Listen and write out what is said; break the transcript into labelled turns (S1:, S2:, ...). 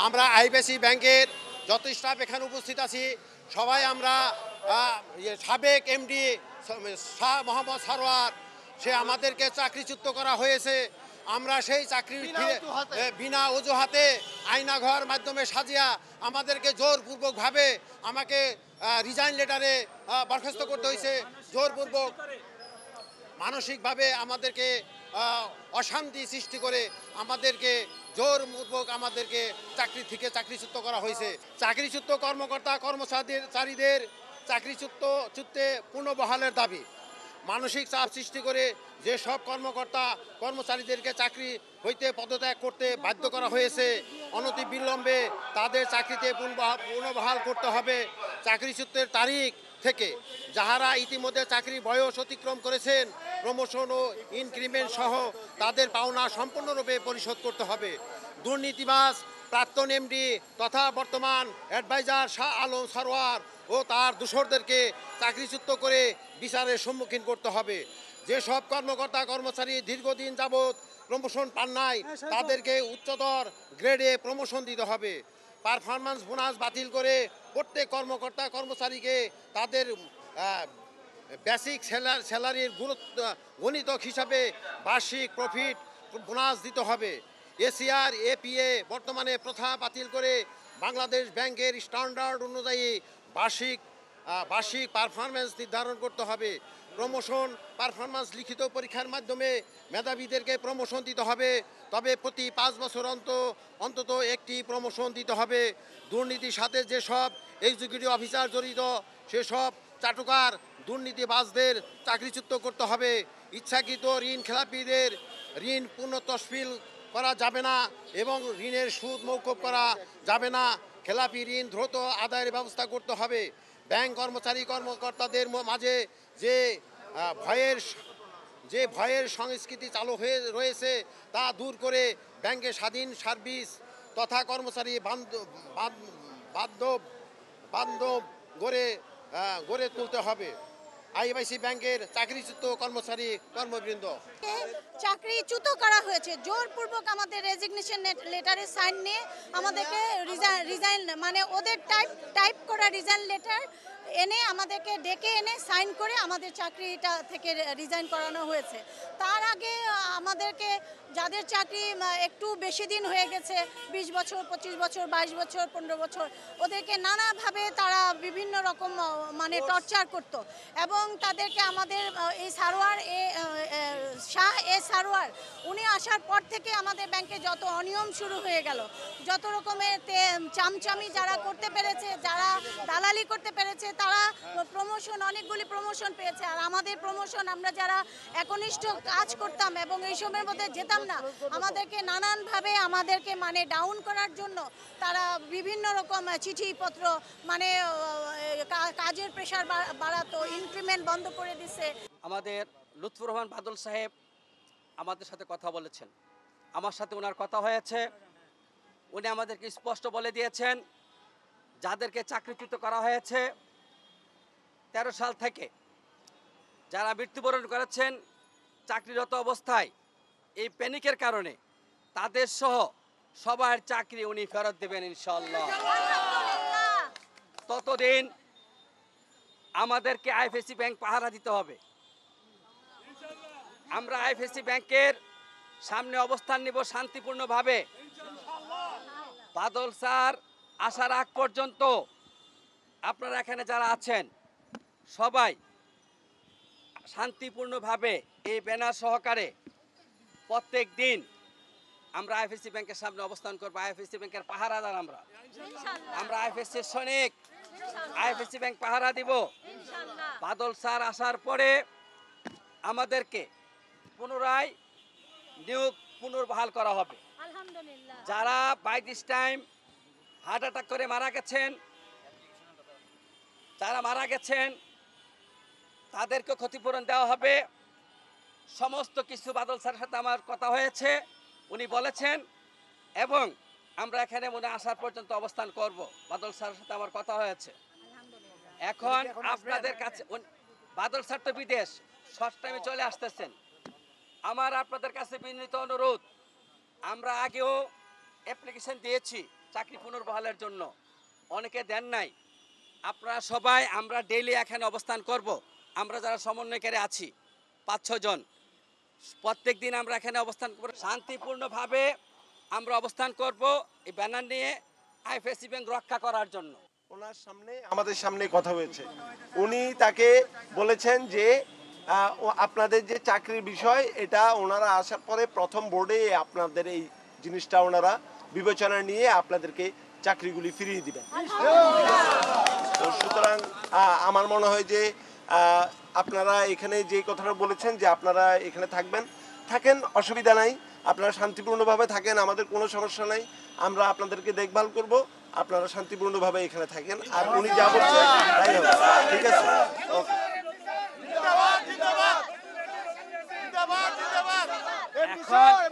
S1: আমরা আইবিসি ব্যাংকের যত স্টাফ এখানে উপস্থিত আছি সবাই আমরা সাবেক এমডি শাহ মোহাম্মদ সারোয়ার সে আমাদেরকে চাকরিচ্যুত করা হয়েছে। আমরা সেই চাকরি বিনা অজুহাতে আয়নাঘর মাধ্যমে সাজিয়া আমাদেরকে জোরপূর্বকভাবে আমাকে রিজাইন লেটারে বরখাস্ত করতে হয়েছে। জোরপূর্বক মানসিকভাবে আমাদেরকে অশান্তি সৃষ্টি করে আমাদেরকে জোরপূর্বক আমাদেরকে চাকরি থেকে চাকরিচ্যুত করা হয়েছে। চাকরিচ্যুত কর্মকর্তা কর্মচারীদের চাকরিচ্যুতে পুনর্বহালের দাবি। মানসিক চাপ সৃষ্টি করে যেসব কর্মকর্তা কর্মচারীদেরকে চাকরি হইতে পদত্যাগ করতে বাধ্য করা হয়েছে অনতিবিলম্বে তাদের চাকরিতে পুনর্বহাল করতে হবে। চাকরিচ্যুতের তারিখ থেকে যাহারা ইতিমধ্যে চাকরির বয়স অতিক্রম করেছেন প্রমোশন ও ইনক্রিমেন্ট সহ তাদের পাওনা সম্পূর্ণরূপে পরিশোধ করতে হবে। দুর্নীতিবাজ প্রাক্তন এমডি তথা বর্তমান অ্যাডভাইজার শাহ আলম সারোয়ার ও তার দোসরদেরকে চাকরিচ্যুত করে বিচারের সম্মুখীন করতে হবে। যেসব কর্মকর্তা কর্মচারী দীর্ঘদিন যাবৎ প্রমোশন পান নাই তাদেরকে উচ্চতর গ্রেডে প্রমোশন দিতে হবে। পারফরম্যান্স বোনাস বাতিল করে প্রত্যেক কর্মকর্তা কর্মচারীকে তাদের বেসিক স্যালারির গণিতক হিসাবে বার্ষিক প্রফিট বোনাস দিতে হবে। এসিআর এপিএ বর্তমানে প্রথা বাতিল করে বাংলাদেশ ব্যাংকের স্ট্যান্ডার্ড অনুযায়ী বার্ষিক পারফরম্যান্স নির্ধারণ করতে হবে। প্রমোশন পারফরম্যান্স লিখিত পরীক্ষার মাধ্যমে মেধাবীদেরকে প্রমোশন দিতে হবে, তবে প্রতি 5 বছর অন্তত একটি প্রমোশন দিতে হবে। দুর্নীতির সাথে যেসব এক্সিকিউটিভ অফিসার জড়িত সেসব চাটুকার দুর্নীতিবাজদের চাকরিচ্যুত করতে হবে। ইচ্ছাকৃত ঋণ খেলাপিদের ঋণ পুনঃতহবিল করা যাবে না এবং ঋণের সুদ মওকুফ করা যাবে না। খেলাপি ঋণ দ্রুত আদায়ের ব্যবস্থা করতে হবে। ব্যাংক কর্মকর্তাদের মাঝে যে ভয়ের সংস্কৃতি চালু হয়ে রয়েছে তা দূর করে ব্যাংকে স্বাধীন সার্ভিস তথা কর্মচারী বান্ধব গড়ে তুলতে হবে। আইবিসি ব্যাংকের চাকরিচ্যুত কর্মচারী কর্মবৃন্দ
S2: চাকরিচ্যুত করা হয়েছে জোরপূর্বক আমাদের রেজিগনেশন লেটারে সাইন নিয়ে আমাদেরকে রিজাইন মানে ওদের টাইপ করা রিজাইন লেটার এনে আমাদেরকে ডেকে এনে সাইন করে আমাদের চাকরিটা থেকে রিজাইন করানো হয়েছে। তার আগে আমাদেরকে যাদের চাকরি একটু বেশি দিন হয়ে গেছে 20 বছর 25 বছর 22 বছর 15 বছর ওদেরকে নানাভাবে তারা বিভিন্ন রকম মানে টর্চার করত এবং তাদেরকে আমাদের এই সারোয়ার শাহ সারোয়ার উনি আসার পর থেকে আমাদের ব্যাংকে যত অনিয়ম শুরু হয়ে গেল, যত রকমের চামচামি যারা করতে পেরেছে, যারা দালালি করতে পেরেছে তারা অনেকগুলি প্রমোশন পেয়েছে। আর আমাদের প্রমোশন আমরা যারা একনিষ্ঠ কাজ করতাম এবং এই সময়ের মধ্যে যেতাম না আমাদেরকে নানানভাবে আমাদেরকে মানে ডাউন করার জন্য তারা বিভিন্ন রকম চিঠিপত্র মানে কাজের প্রেশার বাড়াতো, ইনক্রিমেন্ট বন্ধ করে দিছে।
S3: আমাদের লুৎফুর রহমান বাদল সাহেব আমাদের সাথে কথা বলেছেন, আমার সাথে ওনার কথা হয়েছে। উনি আমাদেরকে স্পষ্ট বলে দিয়েছেন যাদেরকে চাকরিচ্যুত করা হয়েছে 13 সাল থেকে যারা মৃত্যুবরণ করেছেন চাকরিরত অবস্থায় এই প্যানিকের কারণে তাদের সহ সবার চাকরি উনি ফেরত দেবেন ইনশাআল্লাহ। ততদিন আমাদেরকে আইএফএসি ব্যাংক পাহারা দিতে হবে। আমরা আইএফএসি ব্যাংকের সামনে অবস্থান নিব শান্তিপূর্ণভাবে। বাদল স্যার আসার আগ পর্যন্ত আপনারা এখানে যারা আছেন সবাই শান্তিপূর্ণভাবে এই ব্যানার সহকারে প্রত্যেক দিন আমরা আইএফএসি ব্যাংকের সামনে অবস্থান করব। আইএফএসি ব্যাংকের পাহারাদার আমরা আইএফএসি সৈনিক, আইএফএসি ব্যাংক পাহারা দিব। বাদল স্যার আসার পরে আমাদেরকে পুনরায় নিয়োগ পুনর্বহাল করা হবে। যারা by this time heart attack করে মারা গেছেন, যারা মারা গেছেন তাদেরকে ক্ষতিপূরণ দেওয়া হবে। সমস্ত কিছু বাদল স্যারের সাথে আমার কথা হয়েছে, উনি বলেছেন এবং আমরা এখানে মনে আসার পর্যন্ত অবস্থান করব। বাদল স্যারের সাথে আমার কথা হয়েছে। এখন আপনাদের কাছে বাদল স্যার তো বিদেশ, শর্ট টাইমে চলে আসতেছেন। আমার আপনাদের কাছে বিনীত অনুরোধ, আমরা আগেও অ্যাপ্লিকেশন দিয়েছি চাকরি পুনর্বহালের জন্য, অনেকে দেন নাই। আপনারা সবাই, আমরা ডেইলি এখানে অবস্থান করব। আমরা যারা সমন্বয়কারী আছি 5-6 জন, প্রত্যেক দিন আমরা এখানে অবস্থান করব, শান্তিপূর্ণভাবে আমরা অবস্থান করব এই ব্যানার নিয়ে আইএফএসসি ব্যাংক রক্ষা করার জন্য।
S4: ওনার সামনে, আমাদের সামনে কথা হয়েছে, উনি তাকে বলেছেন যে আপনাদের যে চাকরির বিষয়, এটা ওনারা আসার পরে প্রথম বোর্ডে আপনাদের এই জিনিসটা ওনারা বিবেচনা নিয়ে আপনাদেরকে চাকরিগুলি ফিরিয়ে দিবেন। তো সুতরাং আমার মনে হয় যে আপনারা এখানে যে কথাটা বলেছেন যে আপনারা এখানে থাকেন, অসুবিধা নাই, আপনারা শান্তিপূর্ণভাবে থাকেন, আমাদের কোনো সমস্যা নাই, আমরা আপনাদেরকে দেখভাল করব, আপনারা শান্তিপূর্ণভাবে এখানে থাকেন। আর উনি যা বলছেন তাই হবে, ঠিক আছে?
S3: এখন